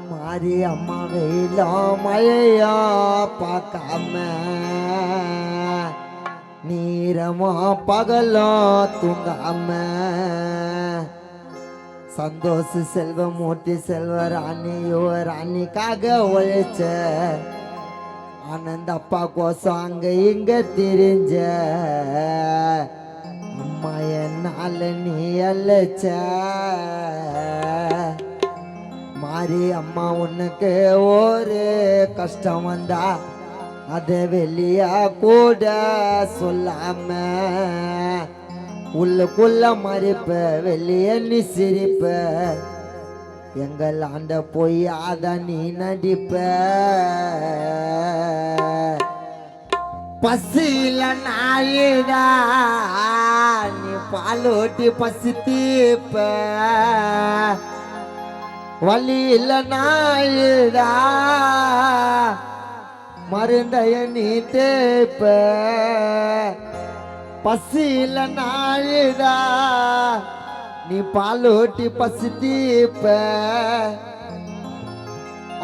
மாறி அம்மா வெயிலோ மழையோ பார்க்காம நீரமோ பகலோ தூங்காம சந்தோஷ செல்வமூர்த்தி செல்வ ராணியோ ராணிக்காக உழைச்ச ஆனந்த அப்பா கோசம் அங்க இங்க திரிஞ்ச அம்மா என்னால நீ அழைச்ச மாறி அம்மா உனக்கு ஒரு கஷ்டம் வந்தா அத வெளியா கூட சொல்லாம உள்ளுக்குள்ள மறிப்ப வெளிய நீ சிரிப்ப எங்கள் ஆண்ட போய் அத நீ நடிப்ப பசியில நாயிடா நீ பாலோட்டி பசி தீப்ப வழியில நாயிடா மருந்தைய நீ தேப்ப பசியில நாயிடா நீ பாலோட்டி பசி தீப்ப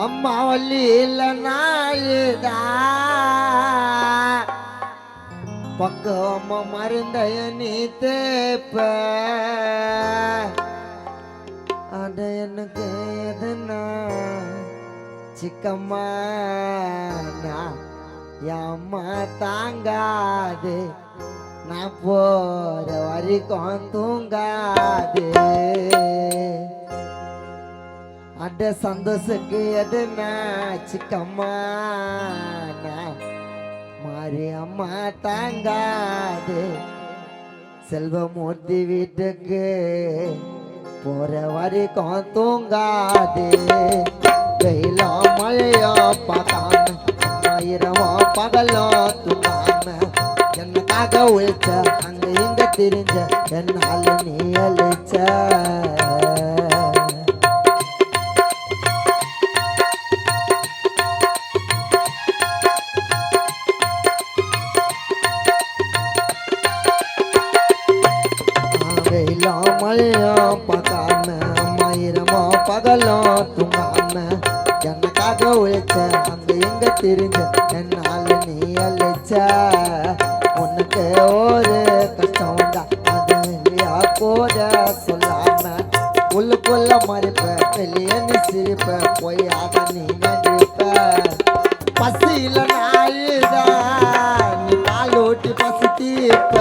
அம்மா வழியில நாயிடா பக்கமா மருந்தைய நீ தேப்ப அட எனக்கு எதுனா சிக்கம்மா அம்மா தாங்காது நான் போற வரைக்கும் தூங்காது அட சந்தோஷக்கு எதுனா சிக்கம்மா மாறி அம்மா தாங்காது செல்வமூர்த்தி வீட்டுக்கு போற வரைக்கும் தூங்காது வெயிலோ மழையோ பார்க்காம ஆயிரமோ பகலோ தூங்காம என்னக்காக உழைச்ச அங்க இங்க திரிஞ்ச என்னால நீ அழிச்ச வெயிலோ மழையோ பார்க்காம ஆயிரமோ பகலோ தூங்காம என்னக்காக உழைச்ச அங்க எங்க திரிஞ்ச என்னால நீ அழைச்ச உனக்கு ஒரு கஷ்டம் வந்தா அது இல்லையா கூட சொல்லாம உள்ளுக்குள்ள மறிப்ப வெளிய நீ சிரிப்ப போய் அத நீ நடிப்ப பசியில நாயுதா நீ பாலோட்டி பசி தீப்ப